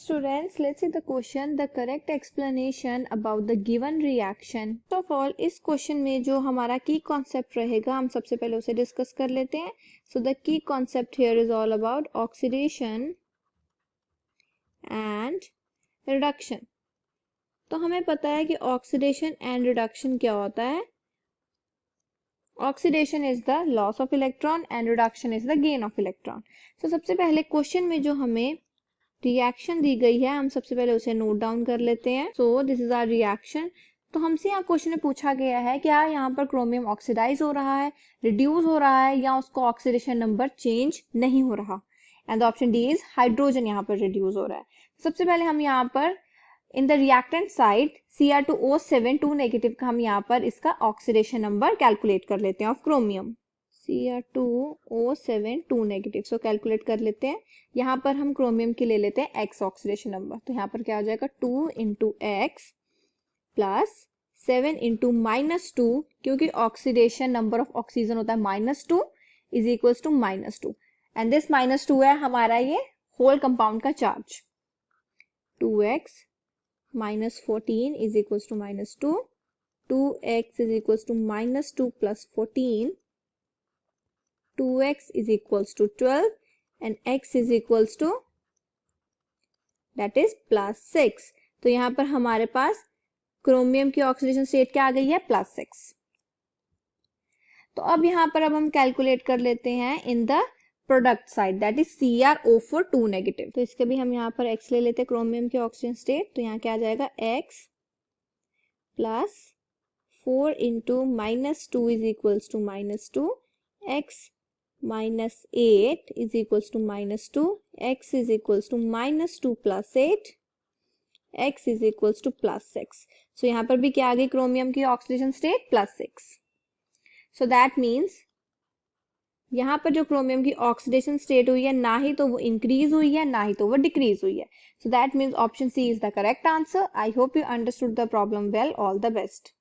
students, let's see the question, the correct explanation about the given reaction. First of all, इस question में जो हमारा key concept रहेगा हम सबसे पहले उसे discuss कर लेते हैं. So the key concept here is all about oxidation and reduction. तो हमें पता है कि oxidation and reduction क्या होता है. Oxidation is the loss of electron and reduction is the gain of electron. So सबसे पहले क्वेश्चन में जो हमें रिएक्शन दी गई है हम सबसे पहले उसे नोट डाउन कर लेते हैं. So this is our reaction. तो हमसे यहाँ क्वेश्चन में पूछा गया है क्या यहाँ पर क्रोमियम ऑक्सीडाइज हो रहा है, रिड्यूस हो रहा है या उसको ऑक्सीडेशन नंबर चेंज नहीं हो रहा. And the option D is hydrogen यहाँ पर रिड्यूस हो रहा है. सबसे पहले हम यहाँ पर in the reactant side Cr2O7 2 negative का हम यहाँ पर इसका ऑक्सीडेशन नंबर कैलकुलेट कर लेते हैं of chromium. Cr2O7 2 negative. So calculate कर लेते हैं. यहाँ पर हम क्रोमियम की ले लेते हैं x ऑक्सीडेशन नंबर. तो यहाँ पर क्या हो जाएगा 2 इंटू एक्स प्लस 7 इंटू -2 क्योंकि ऑक्सीडेशन नंबर ऑफ ऑक्सीजन होता है -2 is equals to -2 and this -2 है हमारा ये होल कंपाउंड का charge. 2x -14 is equals to -2. 2x is equals to -2 plus 14. 2x is equals to 12 and x is equals to that is plus 6. तो यहाँ पर हमारे पास क्रोमियम की ऑक्सीडेशन स्टेट क्या आ गई है +6. तो अब यहाँ पर अब हम कैलकुलेट कर लेते हैं in the product side that is CrO4 2 negative. तो इसके भी हम यहाँ पर x ले लेते हैं क्रोमियम की ऑक्सीजन स्टेट. तो यहाँ क्या आ जाएगा x plus 4 into -2 is equals to -2. x -8 is equals to -2. X is equals to -2 plus 8. X is equals to +6. So यहाँ पर भी क्या आ गई क्रोमियम की oxidation state +6. So that means यहाँ पर जो क्रोमियम की ऑक्सीडेशन स्टेट हुई है ना ही तो वो इंक्रीज हुई है ना ही तो वो डिक्रीज हुई है. So that means option C is the correct answer. I hope you understood the problem well. All the best.